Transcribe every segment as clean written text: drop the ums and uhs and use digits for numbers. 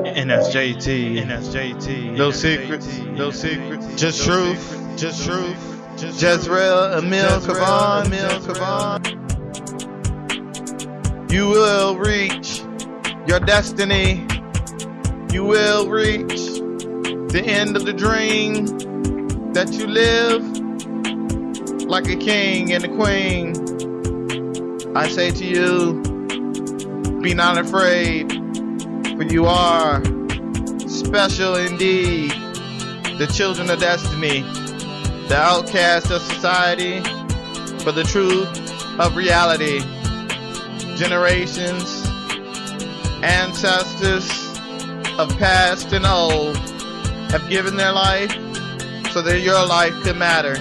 And that's JT. No secrets, no secrets. Just truth, just truth. Jezreel, Emil Kavan. You will reach your destiny. You will reach the end of the dream that you live like a king and a queen. I say to you, be not afraid, for you are special indeed. The children of destiny, the outcasts of society, for the truth of reality. Generations, ancestors of past and old have given their life so that your life could matter.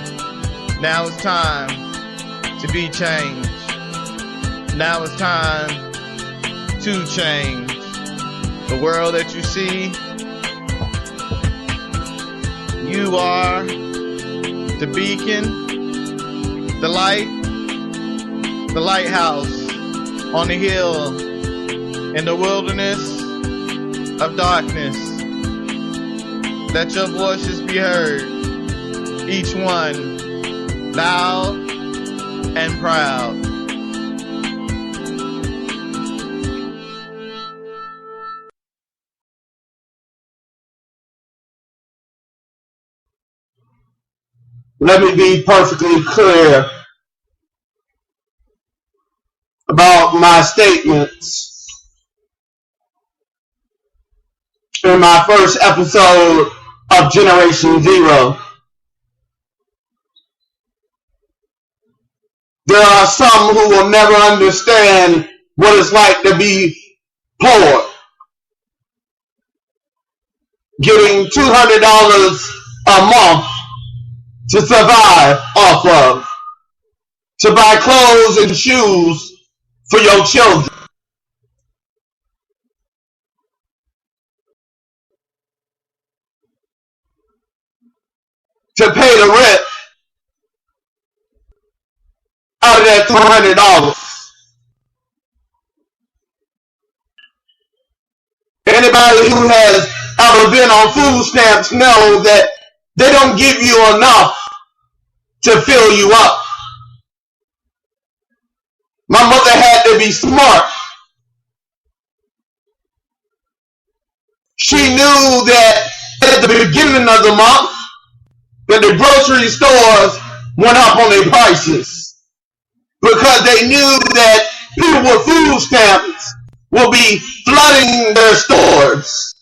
Now it's time to be changed. Now it's time to change. The world that you see, you are the beacon, the light, the lighthouse on the hill in the wilderness of darkness. Let your voices be heard, each one loud and proud. Let me be perfectly clear about my statements in my first episode of Generation Zero. There are some who will never understand what it's like to be poor, getting $200 a month to survive off of, to buy clothes and shoes for your children, to pay the rent out of that $200. Anybody who has ever been on food stamps knows that they don't give you enough to fill you up. My mother had to be smart. She knew that at the beginning of the month that the grocery stores went up on their prices because they knew that people with food stamps will be flooding their stores.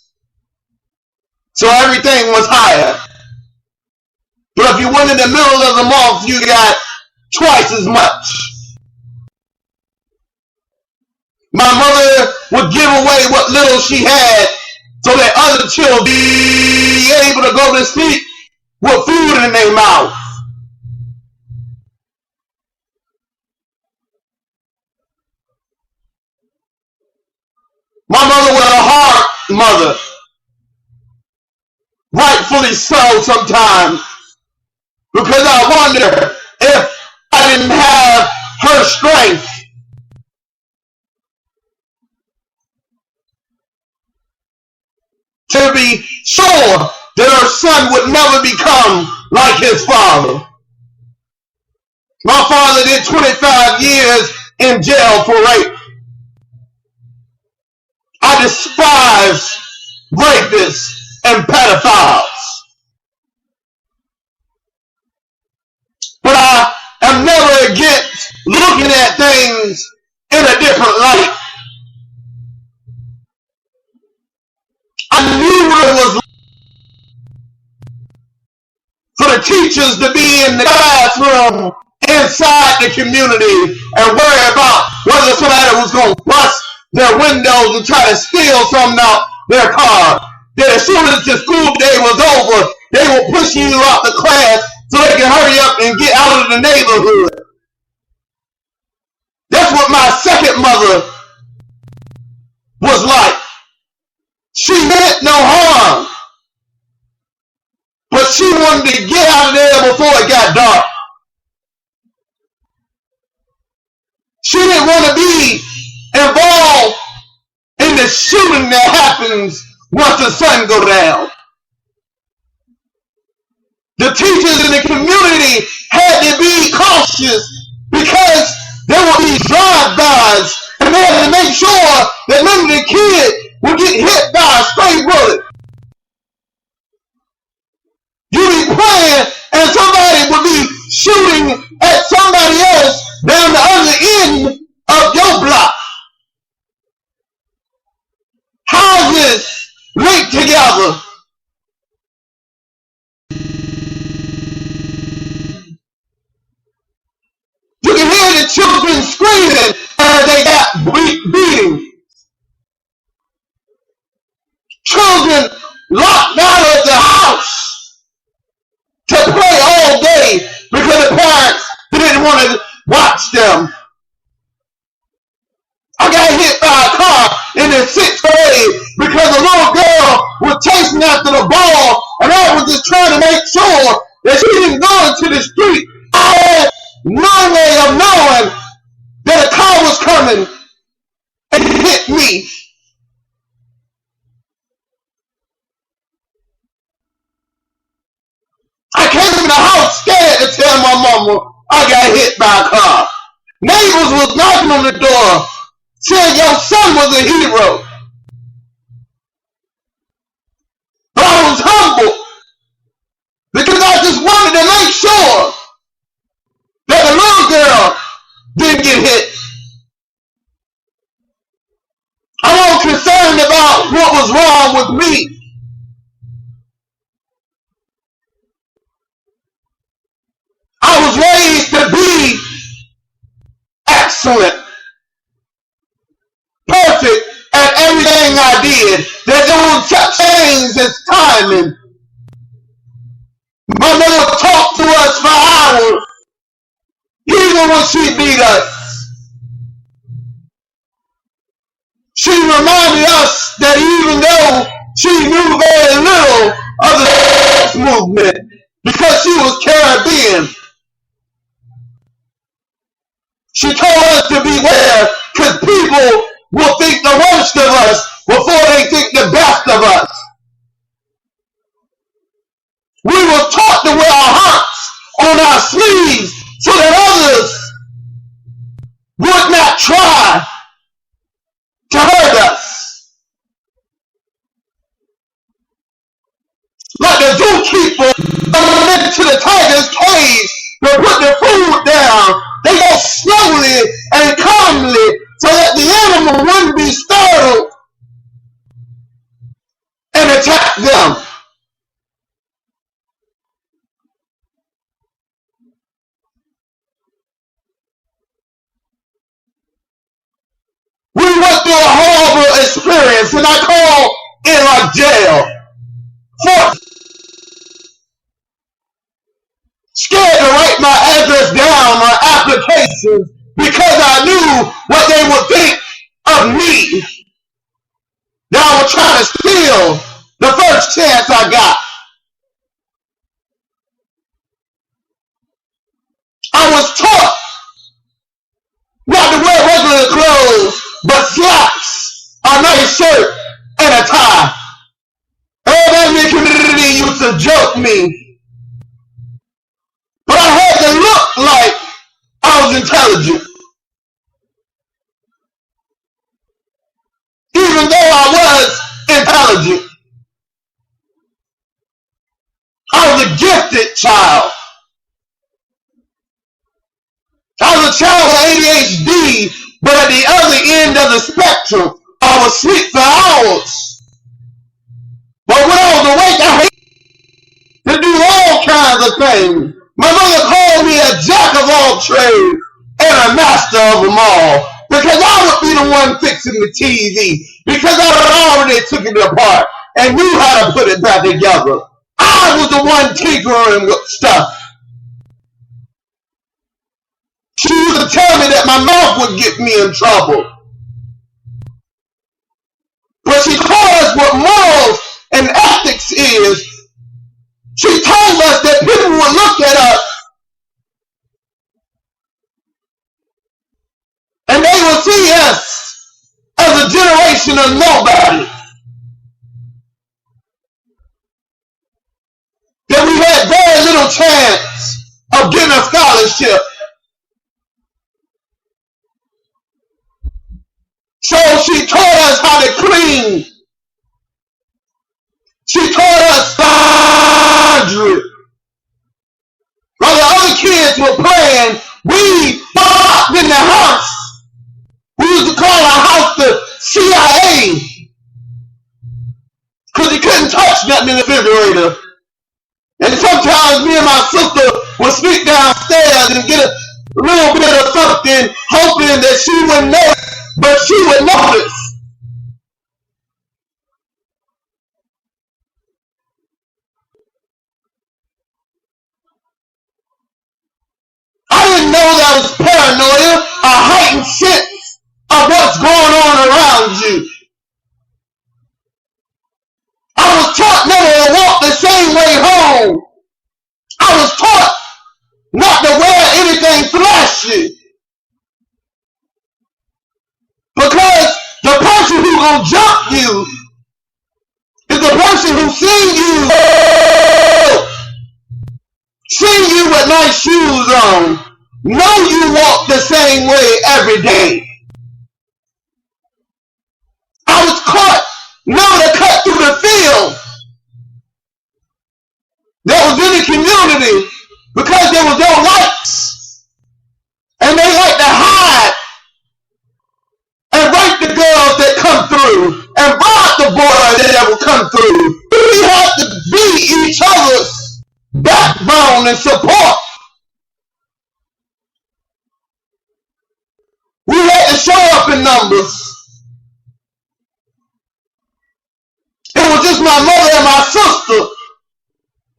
So everything was higher. But if you went in the middle of the month, you got twice as much. My mother would give away what little she had so that other children would be able to go to sleep with food in their mouth. My mother was a hard mother. Rightfully so sometimes. Because I wonder if I didn't have her strength to be sure that her son would never become like his father. My father did 25 years in jail for rape. I despise rapists and pedophiles. But I am never against looking at things in a different light. I knew what it was like for the teachers to be in the classroom inside the community and worry about whether somebody was going to bust their windows and try to steal something out their car. That as soon as the school day was over, they were pushing you out the class so they can hurry up and get out of the neighborhood. That's what my second mother was like. She meant no harm, but she wanted to get out of there before it got dark. She didn't want to be involved in the shooting that happens once the sun go down. The teachers in the community had to be cautious because there would be drive-bys, and they had to make sure that none of the kids would get hit by a stray bullet. You be playing and somebody would be shooting at somebody else down the other end of your block. Houses linked together. You can hear the children screaming as they got beating. Children locked out of the house to play all day because the parents didn't want to watch them. I got hit by a car in the 6th grade because a little girl was chasing after the ball, and I was just trying to make sure that she didn't go into the street. I had no way of knowing that a car was coming and hit me. I came in the house scared to tell my mama I got hit by a car. Neighbors was knocking on the door saying your son was a hero. But I was humble because I just wanted to make sure that the little girl didn't get hit. I wasn't concerned about what was wrong with me. I was raised to be excellent, perfect at everything I did. There's no such things as timing. My mother talked to us for hours, even when she beat us. She reminded us that even though she knew very little of the sex movement because she was Caribbean, she told us to beware because people will think the worst of us before they think the best of us. We were taught to wear our hearts on our sleeves so that others would not try to hurt us. Like the zookeeper coming into the tiger's cage to put the food down, they go slowly and calmly so that the animal wouldn't be startled and attack them. We went through a horrible experience, and I call it like jail. Scared to write my address down on applications because I knew what they would think of me. That I was trying to steal the first chance I got. I was taught not to wear regular clothes, but slacks, a nice shirt, and a tie. Everybody in the community used to joke me. But I had to look like I was intelligent. Even though I was intelligent. I was a gifted child. I was a child with ADHD, but at the other end of the spectrum, I would sleep for hours. But when I was awake, I hated to do all kinds of things. My mother called me a jack of all trades and a master of them all because I would be the one fixing the TV because I had already took it apart and knew how to put it back together. I was the one tinkering with stuff. She used to tell me that my mouth would get me in trouble. But she taught us what morals and ethics is. She told us that people would look at us and they will see us as a generation of nobody. scholarship. So she taught us how to clean. She taught us laundry. While the other kids were playing, we popped in the house. We used to call our house the CIA. Because you couldn't touch nothing in the refrigerator. And sometimes me and my sister would sneak downstairs and get a little bit of something, hoping that she wouldn't notice, but she would notice. I didn't know that was paranoia, a heightened sense of what's going on around you. I was taught never to walk the same way home. I was taught not to wear anything flashy. Because the person who's going to jump you is the person who seen you with nice shoes on. Know you walk the same way every day. I was caught never to cut through the field that was in the community because there was no lights. And they like to hide and rape the girls that come through and rob the boys that will come through. We have to be each other's backbone and support. We had to show up in numbers. It was just my mother and my sister.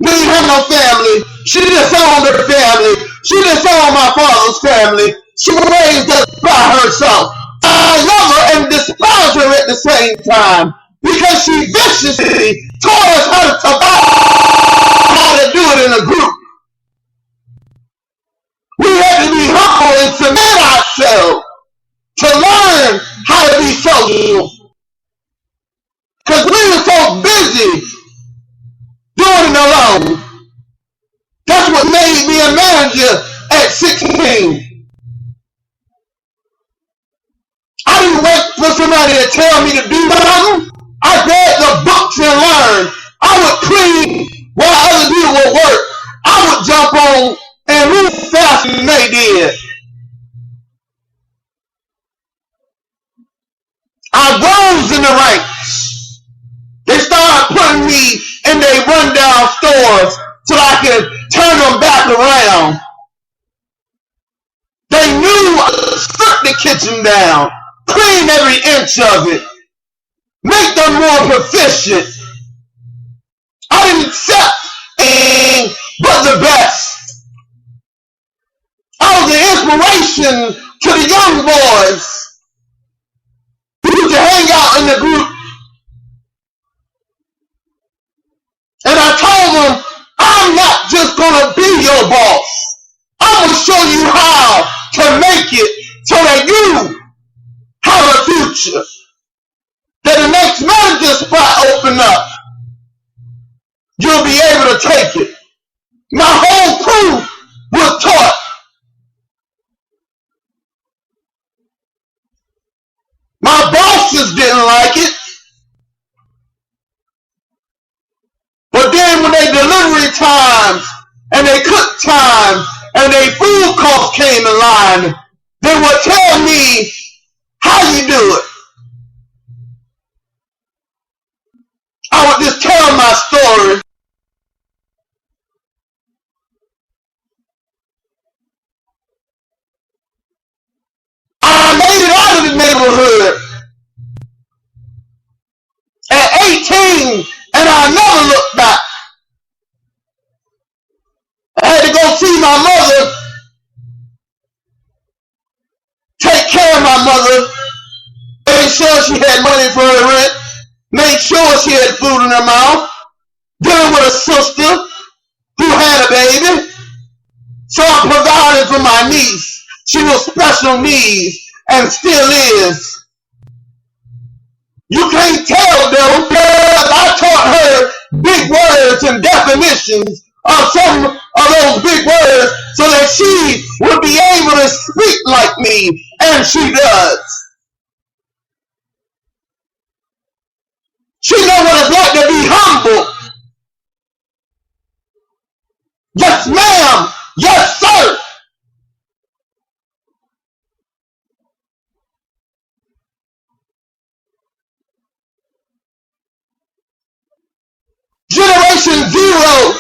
We didn't have no family. She disowned her family. She disowned my father's family. She raised us by herself. I love her and despise her at the same time because she viciously taught us how to survive, how to do it in a group. We had to be humble and submit ourselves to learn how to be social. Because we were so busy doing it alone. That's what made me a manager at 16. I didn't wait for somebody to tell me to do something. I read the books and learned. I would clean while other people would work. I would jump on and move faster than they did. I rose in the ranks. They started putting me in their rundown stores so I could turn them back around. They knew I could strip the kitchen down, clean every inch of it, make them more proficient. I didn't accept anything but the best. I was an inspiration to the young boys who used to hang out in the group. And I told them, I'm not just going to be your boss. I'm going to show you how to make it so that you have a future. That the next manager spot open up, you'll be able to take it. My whole crew was taught. My bosses didn't like it. But then when they delivery times and they cook times and they food costs came in line, they would tell me, how you do it? I would just tell my story. I made it out of the neighborhood at 18 and I never looked back. I had to go see my mother, take care of my mother, make sure she had money for her rent, make sure she had food in her mouth, dealing with a sister who had a baby. So I provided for my niece. She was special needs and still is. You can't tell them because I taught her big words and definitions of some of those big words so that she would be able to speak like me, and she does. She knows what it's like to be humble. Yes, ma'am. Yes, sir. Generation Zero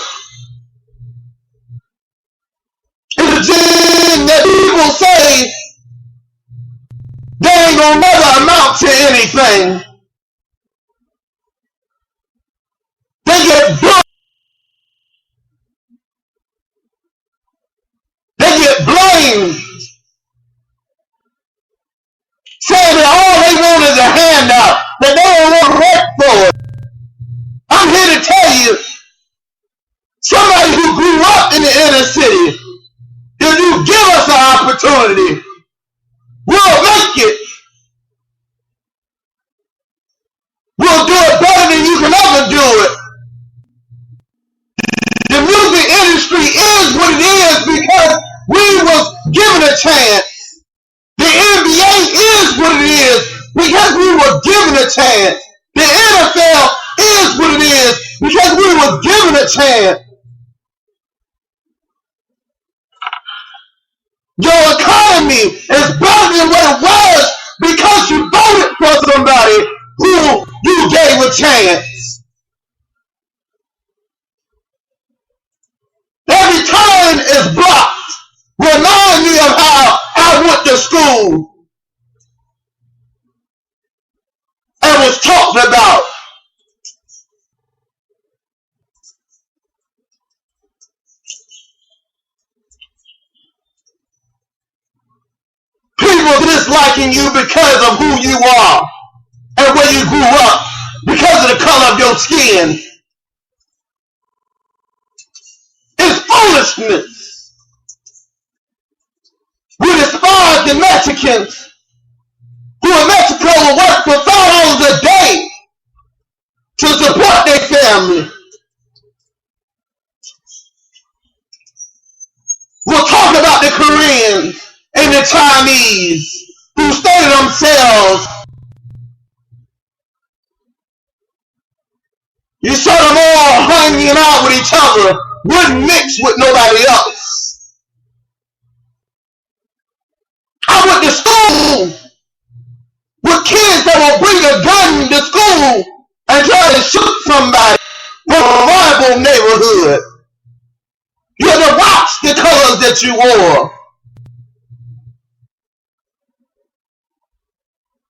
is a generation that people say they ain't gonna never amount to anything. They get blamed, saying that all they want is a handout, that they don't want to work for it. I'm here to tell you, somebody who grew up in the inner city, if you give us an opportunity, we'll make it. We'll do it better than you can ever do it. The music industry is what it is because we was given a chance. The NBA is what it is because we were given a chance. The NFL is what it is because we were given a chance. Your economy is better than what it was because you voted for somebody who you gave a chance. Every turn is blocked. Remind me of how I went to school and was talked about. People disliking you because of who you are and where you grew up, because of the color of your skin. It's foolishness. We despise the Mexicans who in Mexico will work for $5 a day to support their family. We'll talk about the Koreans and the Chinese who stay to themselves. You saw them all hanging out with each other, wouldn't mix with nobody else. I went to school with kids that will bring a gun to school and try to shoot somebody from a rival neighborhood. You had to watch the colors that you wore.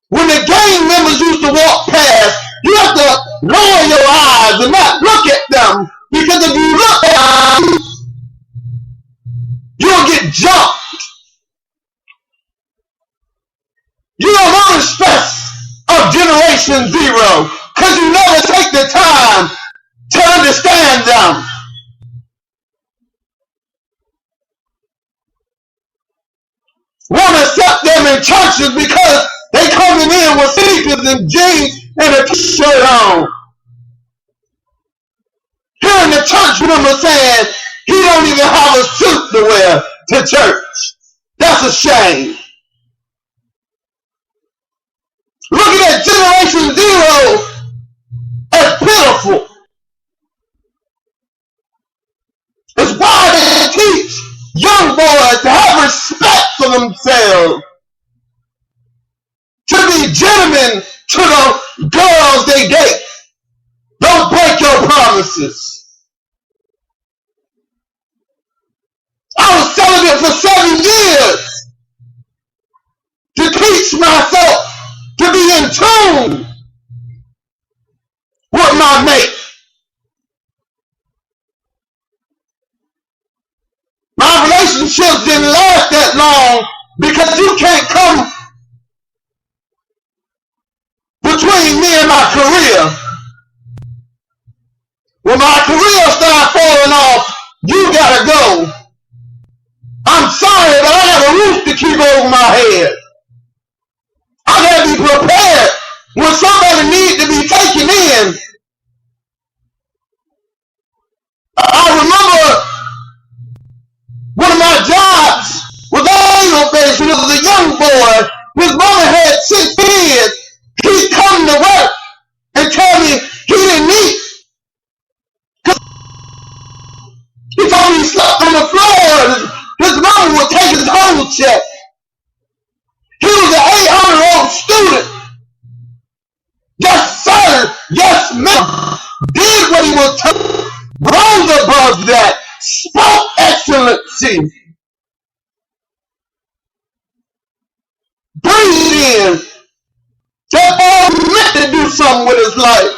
When the gang members used to walk past, you have to lower your eyes and not look at them, because if you look at them, you'll get jumped. You don't know the stress of Generation Zero because you never take the time to understand them. Want to accept them in churches because they coming in with sneakers and jeans and a t-shirt on. Hearing the church member saying he don't even have a suit to wear to church. That's a shame. Looking at Generation Zero as pitiful. It's why they teach young boys to have respect for themselves, to be gentlemen to the girls they date. Don't break your promises. I was celibate for 7 years to teach myself to be in tune with my mate. My relationships didn't last that long because you can't come between me and my career. When my career started falling off, you gotta go. I'm sorry, but I have a roof to keep over my head. I gotta be prepared when somebody needs to be taken in. I remember check. He was an 800-year-old student. Yes, sir. Yes, ma'am. Did what he was told. Rose above that. Spoke excellency. Breathed in. That boy meant to do something with his life.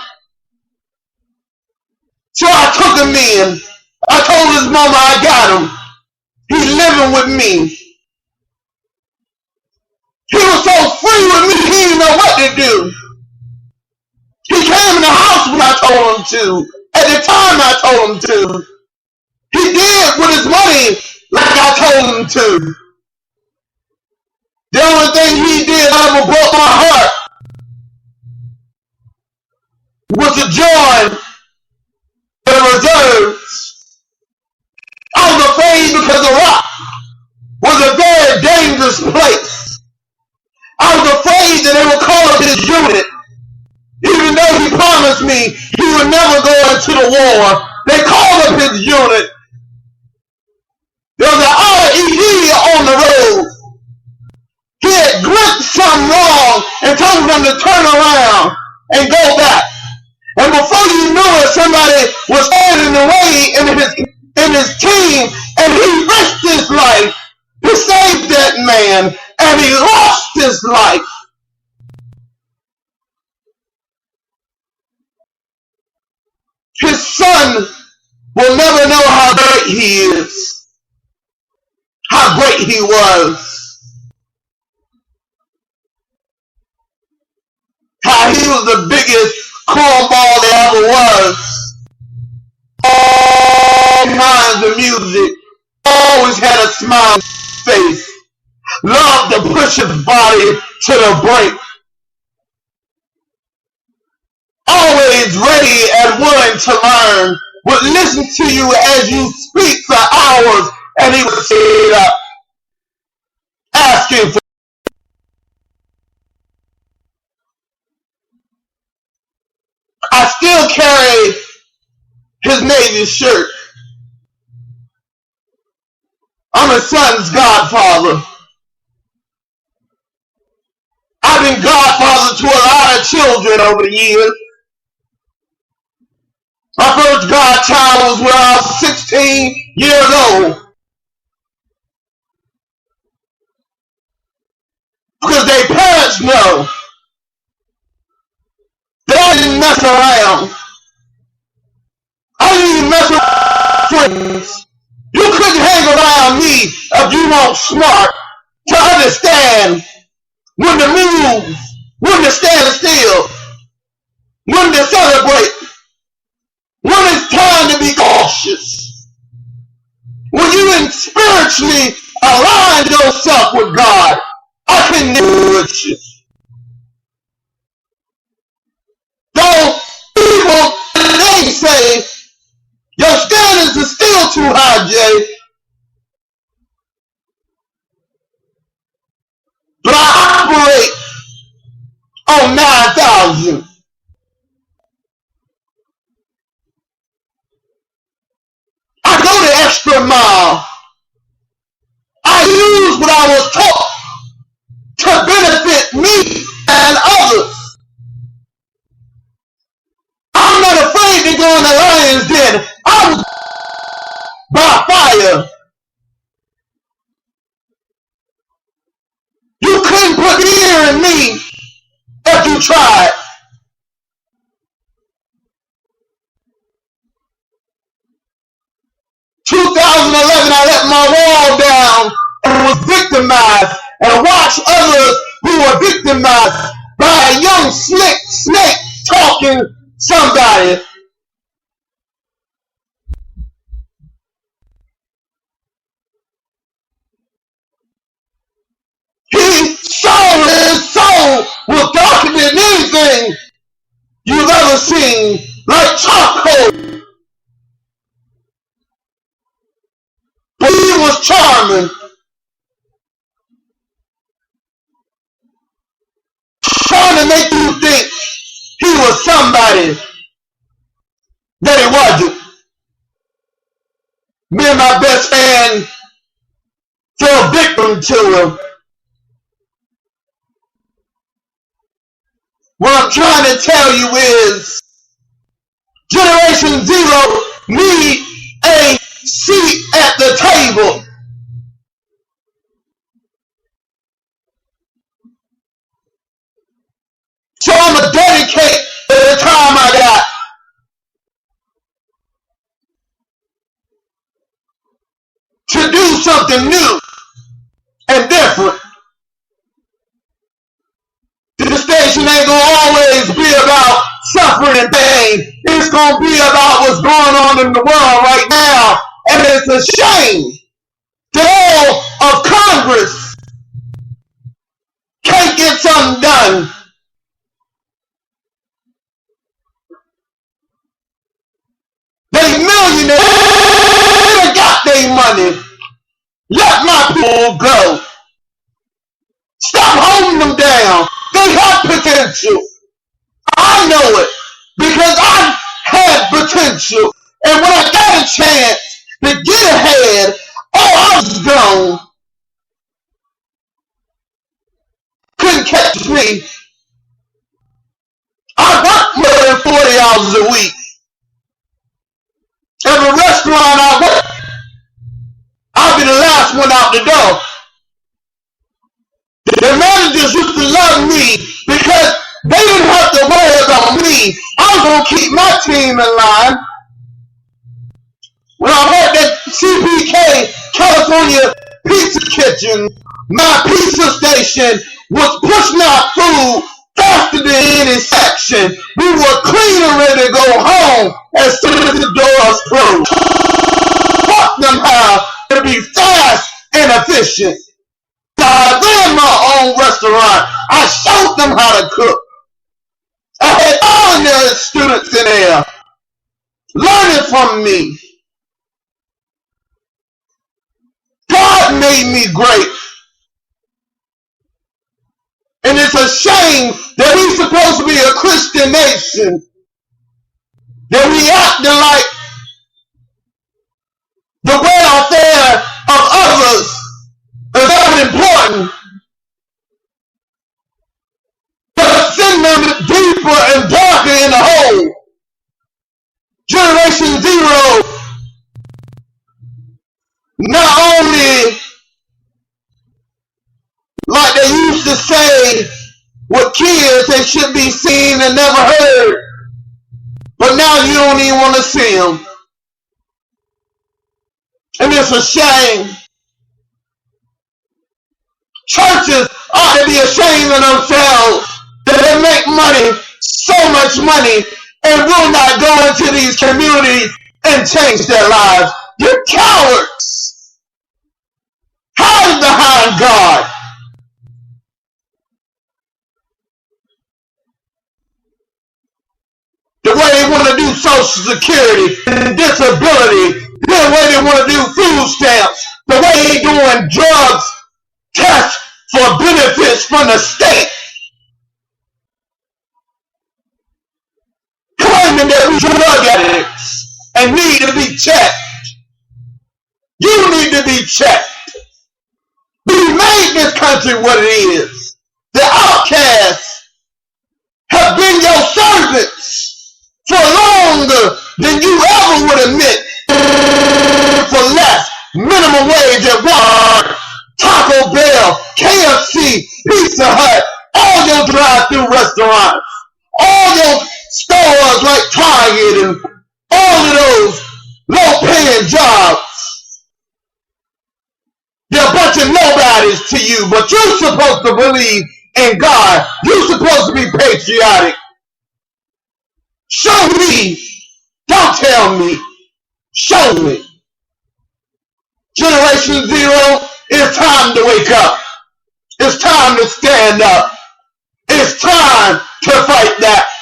So I took him in. I told his mama I got him. He's living with me. He was so free with me, he didn't know what to do. He came in the house when I told him to. At the time I told him to. He did with his money like I told him to. The only thing he did that ever broke my heart was to join the reserves. I was afraid because Iraq was a very dangerous place. I was afraid that they would call up his unit. Even though he promised me he would never go into the war, they called up his unit. There was an RED on the road. He had glimpsed something wrong and told them to turn around and go back. And before you knew it, somebody was standing in the way in his team, and he risked his life to save that man, and he lost his life. His son will never know how great he is, how great he was, how he was the biggest cornball there ever was. All kinds of music, always had a smile on his face, loved to push his body to the brink, always ready and willing to learn, would listen to you as you speak for hours, and he would sit up asking for. I still carry his Navy shirt. I'm his son's godfather. I've been godfather to a lot of children over the years. My first godchild was when I was 16 years old. Because their parents know that I didn't mess around. I didn't even mess with friends. You couldn't hang around me if you weren't smart to understand when to move, when to stand still, when to celebrate, when it's time to be cautious. When you didn't spiritually align yourself with God, I can deal with you. Though people today say your standards are still too high, Jay, but I operate on 9,000. I go the extra mile. I use what I was taught to benefit me and others. I'm not afraid to go in the lion's den. I was by fire. You couldn't put fear in me if you tried. In 2011, I let my wall down and was victimized, and watched others who were victimized by a young slick snake talking somebody. He saw his soul was darker than anything you've ever seen, like charcoal. But he was charming, trying to make you think he was somebody that he wasn't. Me and my best friend fell victim to him. What I'm trying to tell you is Generation Zero need a seat at the table. So I'm going to dedicate the time I got to do something new and different. The station ain't going to always be about suffering and pain. It's going to be about what's going on in the world right now. And it's a shame that all of Congress can't get something done. They millionaires got their money. Let my people go. Stop holding them down. They have potential. I know it because I had potential. And when I got a chance to get ahead, I was gone. Couldn't catch me. I work more than 40 hours a week. Every restaurant I work, I'll be the last one out the door. The managers used to love me because they didn't have to worry about me. I was going to keep my team in line. When I worked at CPK, California Pizza Kitchen, my pizza station was pushing out food faster than any section. We were clean and ready to go home as soon as the doors closed. Taught them how to be fast and efficient. I ran my own restaurant. I showed them how to cook. I had all their students in there learning from me. God made me great. And it's a shame that we're supposed to be a Christian nation, that we acting like the welfare of others is not important, but send them deeper and darker in the hole. Generation Zero not only, like they used to say with kids, they should be seen and never heard, but now you don't even want to see them. And it's a shame. Churches ought to be ashamed of themselves that they make money, so much money, and will not go into these communities and change their lives. You're cowards. Hide behind God. The way they want to do Social Security and disability, the way they want to do food stamps, the way they're doing drugs tests for benefits from the state, claiming that we drug addicts and need to be checked. You need to be checked. We made this country what it is. The outcasts have been your servants for longer than you ever would admit. For less, minimum wage at Walmart, Taco Bell, KFC, Pizza Hut, all your drive-through restaurants, all your stores like Target and all of those low-paying jobs. They're a bunch of nobodies to you, but you're supposed to believe in God. You're supposed to be patriotic. Show me. Don't tell me. Show me. Generation Zero, it's time to wake up. It's time to stand up. It's time to fight that